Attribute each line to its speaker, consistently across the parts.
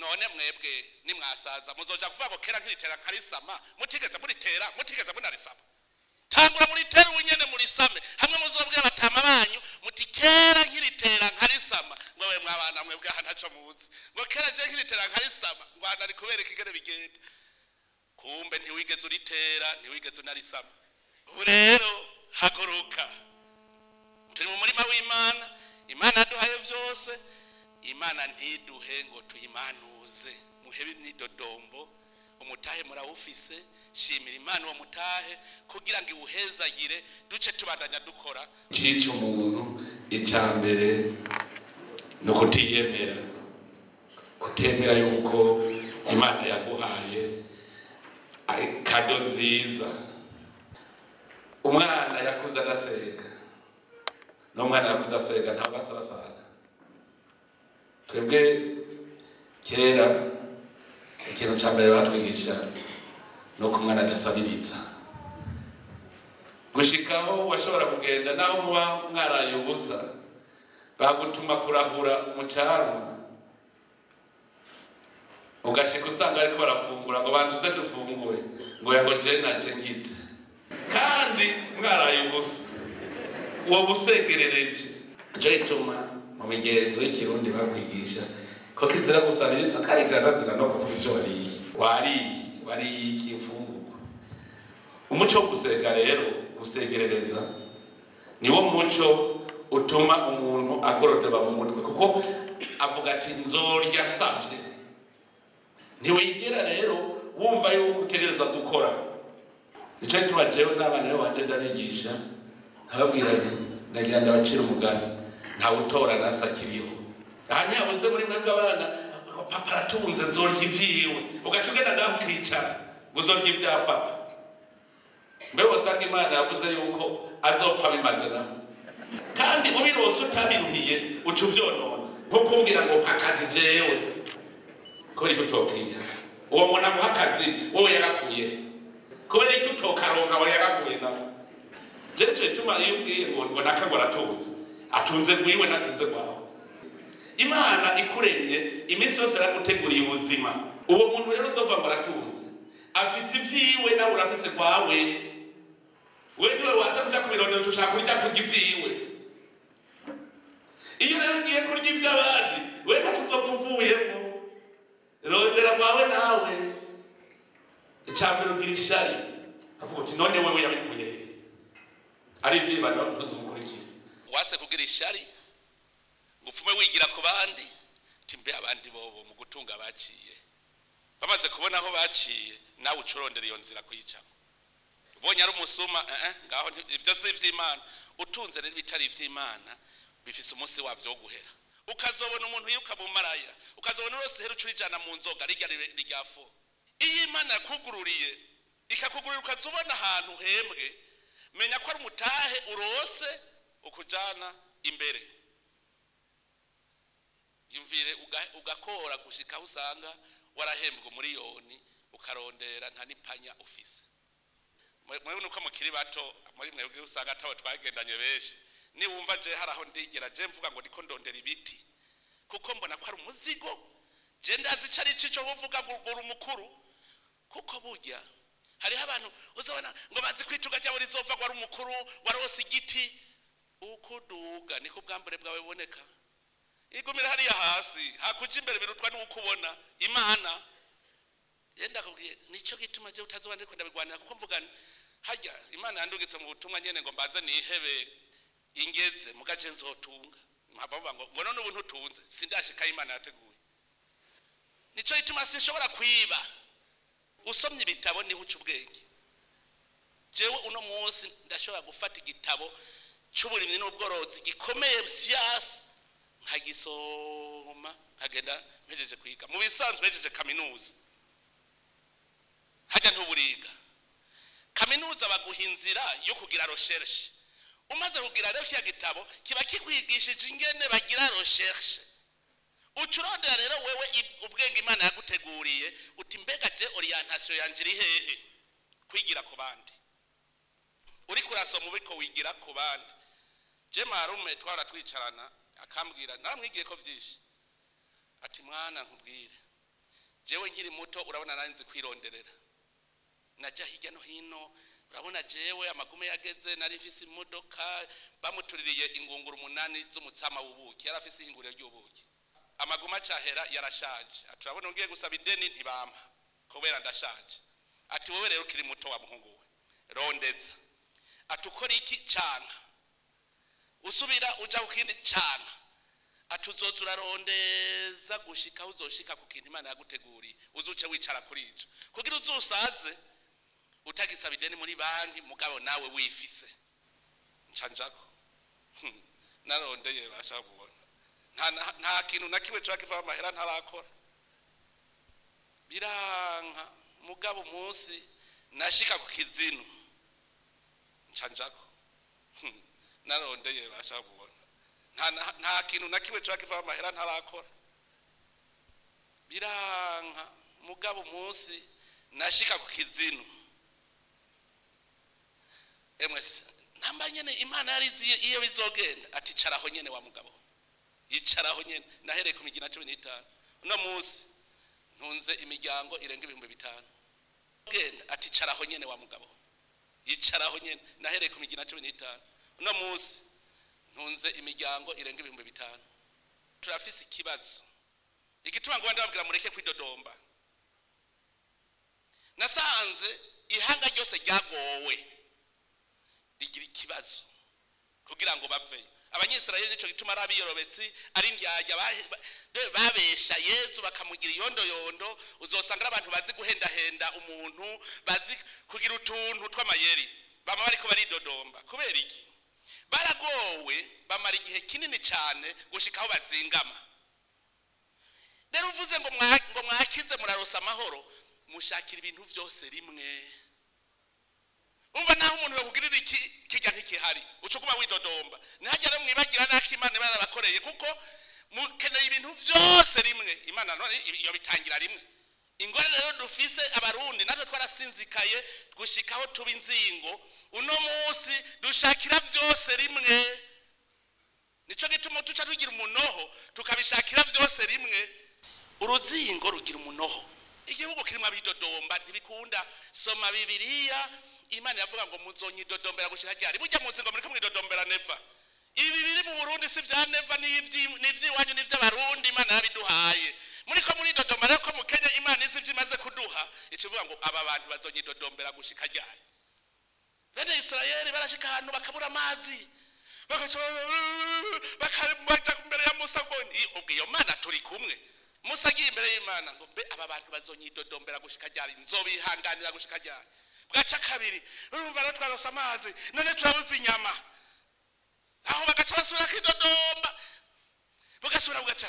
Speaker 1: none mwebwe nimwasaza muzoja kuvuga ngo kera nkiritera nkarisa mutigeze muritera mutigeze munarisama tangura muritera ubunyene murisame hamwe muzobwira batama banyu muti kera nkiritera nkarisama ngo we mwabana mwebwe hanaco muzi ngo kera je nkiritera nkarisama ngo ari kubera ikigere bigenda kumbe ntiwigeze uritera ntiwigeze unarisama ubu rero haguruka turi mu murima w'Imana Imana duhaye vyose Imana ntiduhe ngo tuyimanuze muhebe nidodombo umutahe murawufise shimira Imana uwo mutahe kugira ngo iwuhezagire duce tubandanya dukora cico umuntu icambere no kutiyemera kutemera yuko Imana yaguhaye kado nziza umwana yakuze adasega n'umwana yakuze asega ntabwo asabasana twebwe kera ikintu cya mbere batwigisha no ku mwana adasabiriza gushikaho washobora kugenda naho muba mwaraye ubusa bagutuma kurahura mu cyarwa ugashika usanga ariko barafungura ngo bantuze dufungure ngo yago je naje ngize kandi mwaraye ubusa uwo busegerereje cyo ituma mu migenzo y'ikirundi bakwigisha ko kizira gusabiriza kandi kirazira no kuvuga ivyo wariye ikifungurwa umuco wo gusega rero gusegerereza niwo muco utuma umuntu agorodeba mu mutwe kuko avuga ati nzorya savye ntiwigera rero wumva yuko utegerezwa gukora icyo gituma jewe n'abana rero wanje ndabigisha nkababwira ndagira ndabacira umugani ntawe utora nasa kiriho aha ntiyabuze muri mwebwe abana papa aratunze nzorya ivyiwe ugaca ugenda ngaho ukicara ngo uzorya ivya papa mbe wasanga Imana yavuze yuko azopfa bimaze naho kandi ubirose utabiruhiye uca uvyonona nko kumbwira ngo mpakazi jewe kubera icyo utokwiye uwo muntu amuha akazi wowe yarakuye kubera icyo utokaronka we yarakuye nawe jewe cyo ituma iyo ubwiye ngo nakagora atunze rwiwe natunze rwawe Imana ikuremye iminsi yose araguteguriye ubuzima uwo muntu rero uzova ngo aratunze afise ivyiwe nawe urafise rwawe we niwe waza kuja kubirondera ushaka kurya kurya ivyiwe iyo rero ugiye kurya ivy'abandi we natuzopfa uvuyemo rondera rwawe nawe icambere ugira ishari avuga uti none wewe yabikuye ari ivyibano ntuzumukurikira wase kugira ishari ngupfume wigira ku bandi timbe abandi bobo mu gutunga baciye bamaze kubona aho baciye nawe ucurondera iyo nzira kuyicamo ubonye ari umusuma ngaho ibyo si ivy'Imana utunze rero bitari ivy'Imana bifise umunsi wavyo wo guhera ukazobona umuntu yiruka mu maraya ukazobona rose hero curijana mu nzoga rijya fo iyi Imana yakugururiye ikakugurira ukazobona ahantu hembwe menya ko ari umutahe urose ukujana imbere yumvire ugakora gushika usanga warahembwa umuriyoni ukarondera nta nipanya ufise mwe nuko mukiri bato muri mwebwe usanga atawe twagendanye benshi ni wumva je haraho ndigera je mvuga ngo ndiko ndondera ibiti kuko mbona ko ari umuzigo je ndazi cari cico uvuga ngo Umukuru kuko burya hari abantu uzabona ngo bazi kwituga cyabo rizova ngo ari Umukuru warose igiti ukuduga niko bwambure bwawe boneka igumira hariya hasi hakuja imbere birutwa n'ukubona Imana yenda kubwiye nico gituma je utazobana ndiko ndabigwanira kuko mvugana hajya Imana yandugitse mu butumwa nyene ngo mbaze nihebe ingeze mugaje nzotunga mpavuga ngo none ubuntu utunze sindashika Imana yateguye nico gituma sinshobora kwiba usomye ibitabo niho uca ubwenge jewe uno munsi ndashobora gufata igitabo cy'uburimyi n'ubworozi gikomeye siasi nkagisoma nkagenda mpejeje kwiga mu bisanzwe mpejeje kaminuza hajya ntuburiga kaminuza baguhinzira yo kugira recherche umaze kugira rero kiya gitabo kiba kikwigishije ingene bagira recherche ucurondera rero wewe ubwenge Imana yaguteguriye uti mbega je orientation yanje iri hehe kwigira ku bandi uri kurasoma ubiko wigira ku bandi je marume twara twicarana akambwira namwigiye ko vyinshi ati mwana nkubwire jewe nkiri muto urabona narinzi kwironderera najya hirya no hino urabona jewe amagume yageze nari mfise imodoka bamutuririye ingunguru 8 z'umutsama w'ubuki yarafise ihinguriro ry'ubuki amaguma cyahera yarashaje aturabona ngiye gusaba ideni ntibampa kubera ndashaje ati wowe rero kiri muto wa muhungu we rondeza atukora iki cyanga usubira uja kukindi cyanga atuzoza urarondeza gushika uzoshika ku kintu Imana yaguteguriye uzuce wicara kuri ico kugira uzusaze utagisaba ideni muri banki mugabo nawe wifise ncanjako narondeye bashaka kubona nta kintu nakiwe cyakiva amahera ntarakora biranka mugabo munsi nashika ku kizino ncanjako narondeye bashaka kubona nta kintu nakiwe cyakiva amahera ntarakora biranka mugabo munsi nashika ku kizino namba nyene Imana yariziye iyo bizogenda ati caraho nyene wa mugabo yicaraho nyene nahereye ku migina 15 no munsi ntunze imiryango irenga 5,000 genda ati caraho nyene wa mugabo yicaraho nyene nahereye ku migina 15 no munsi ntunze imiryango irenga 5,000 turafise ikibazo igituma ngo ndababwira mureke kwidodomba nasanze ihanga ryose ryagowe rigira ikibazo kugira ngo bave abanyisirayeli nico gituma arabiyorobetsi ari ndyajya babesha Yesu bakamugira yondo uzosanga abantu bazi guhendahenda umuntu bazi kugira utuntu twamayeri bama bariko baridodomba kubera iki baragowe bamara igihe kinini cyane gushikaho bazingama rero uvuze ngo mwakize murarosa amahoro mushakira ibintu byose rimwe umva naho umuntu bakugirira iki kijya ntikihari ucukuma widodomba nihagera mwibagira nakimana barabakoreye kuko mukeneye ibintu byose rimwe Imana none iyo bitangira rimwe ingorane rero dufise abarundi natwe twarasinzikaye gushikaho tuba inzingo uno munsi dushakira byose rimwe nico gituma tuca tugira umunoho tukabishakira byose rimwe uruzingo rugira umunoho igihugu kirimo abidodomba ntibikunda soma Bibiliya Imana yavuga ngo muzonyidodombera gushika ryari burya muzi ngo muri kumwe dodombera neva ibi biri mu Burundi si vya neva n'ivyiwanyu n'ivy'abarundi Imana yabiduhaye muri ko muri dodombera ko mu Kenya Imana izi vyimaze kuduha ikivuga ngo aba bantu bazonyidodombera gushika ryari bene Israeli barashika ahantu bakabura amazi bakabaja imbere ya Musa ngo ubwiyo Mana turi kumwe Musa agiye imbere y'Imana ngo mbe aba bantu bazonyidodombera gushika ryari nzobihanganira gushika ryari bwaca kabiri urumva rero twarosa amazi none turabuze inyama aho bagaca basubira kidodomba bugasubira bugaca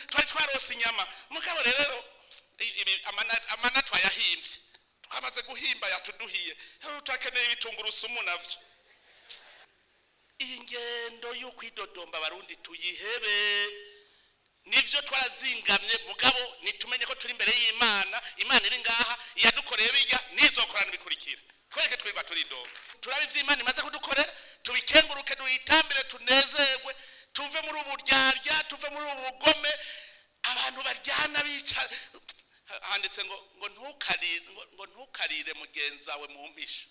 Speaker 1: twari twarosa inyama mugabo rero amana twayahimvye twamaze guhimba yatuduhiye twakeneye ibitungurusumu navyo iyi ngendo yo kwidodomba abarundi tuyihebe nivyo twarazingamye mugabo nitumenye ko turi imbere y'Imana Imana iri ngaha yadukoreye bijya nizokorana bikurikira twereke twirwa turidoga turabe ivy'Imana imaze kudukorera tubikenguruke duhitambire tunezerwe tuve muri uburyarya tuve muri ubugome abantu baryana bica handitse ngo ntukarire mugenza we mu mpisho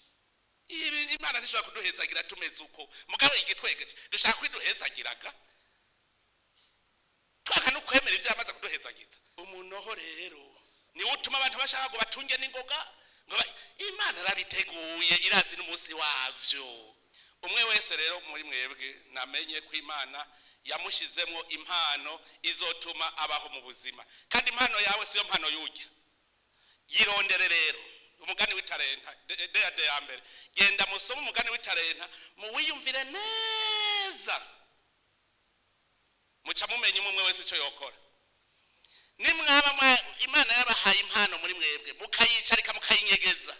Speaker 1: ibi Imana ntishobora kuduhezagira tumeze uko mugabo igitwegeje dushaka kwiduhezagiraga twakanu kwemera ivyamaze kuduhezagiza umunoho rero ni utuma abantu bashaka ngo batunge n'ingoga ngo Imana rabiteguye irazi n'umunsi wavyo umwe wese rero muri mwebwe namenye ko Imana yamushizemo impano izotuma abaho mu buzima kandi impano yawe siyo mpano yujya yirondere rero umugani w'itarenta de ya mbere genda musoma umugani w'itarenta mu wiyumvire neza muca mumenye umwe wese ico yokora nimwaba Imana yabahaye impano muri mwebwe mukayicarika mukayinyegeza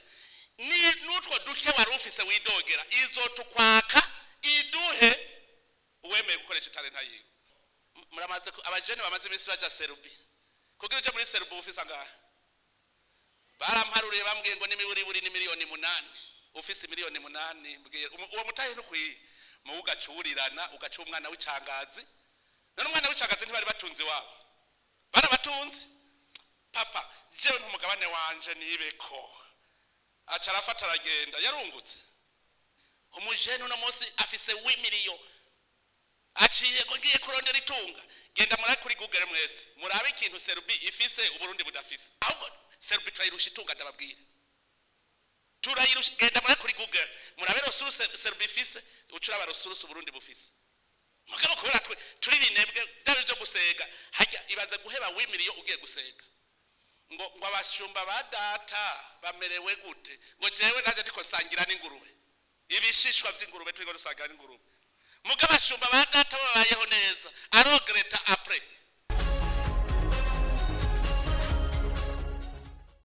Speaker 1: ni nutwo duke warufise widogera izotukwaka iduhe uwemeye gukoresha talenta yiwe muramaze abajene bamaze imisi baja Serubi kugira uje muri Serubi ufise angahe baramparuriye bambwiye ngo nimiburi ni miliyoni 8 ufise miliyoni 8 mbwiye uwo mutahe no kwi mu ugacurirana ugaca umwana w'icangazi none umwana w'icangazi ntibari batunzi wabo barabatunzi papa jewe nk'umugabane wanje nibeko aca arafata aragenda yarungutse umujene uno munsi afise 8 miliyo aciye ngo ngiye kurondera itunga genda murabe kuri Google mwese murabe ikintu Serubi ifise Uburundi budafise ahubwo Serubi turayirusha itunga ndababwira turayirusha genda murabe kuri Google murabe rusuru Serubi ifise ucura barusuru Uburundi bufise mugabo kubera turi binebwe byari byo gusega hajya ibaza guheba 8 miliyo ugiye gusega ngo abashumba ba data bamerewe gute ngo jewe naje ndiko sangira n'ingurube ibishishwa vy'ingurube twego dusangira n'ingurube mugabo abashumba ba data babayeho neza arogreta après